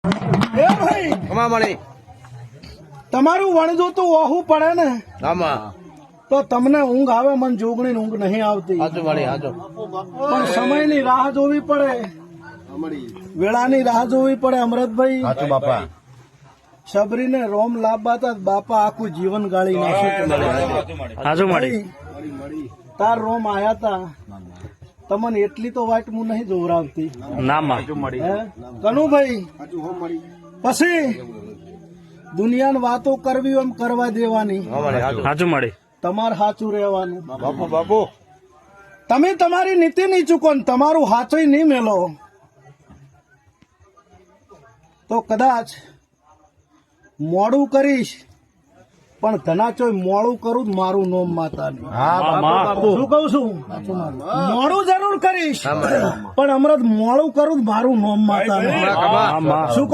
એ ભાઈ કમામણી તમારું વણજો તો ઓહું પડે ને આમાં તો તમને ઊંઘ આવે, મને જોગણી ઊંઘ નહીં આવતી, હાચું મળી હાચું પણ સમયની રાહ જોવી પડે, વેળાની રાહ જોવી પડે. અમરતભાઈ હાચું બાપા શબરીને રોમ લાવવા હતા, બાપા આખું જીવન ગાળી નાખ્યું. ભાઈ, તાર રોમ આયા તા, તમને એટલી તો વાટ હું નહીં જોવરાવતી. હે? કનુભાઈ પછી દુનિયાની વાતો કરવી એમ કરવા દેવાની, હાચું મળી તમારે સાચું રહેવાનું. બાપુ બાપુ તમે તમારી નીતિ નહીં ચૂકો ને તમારું હાચું નહીં મેલો તો કદાચ મોડું કરીશ, પણ ધનાચોય મોડું કરું જ મારું નોમ માતાની. શું કઉ છું? મોડું જરૂર કરીશ, પણ અમરત મોડું કરું જ મારું નોમ માતાની. શું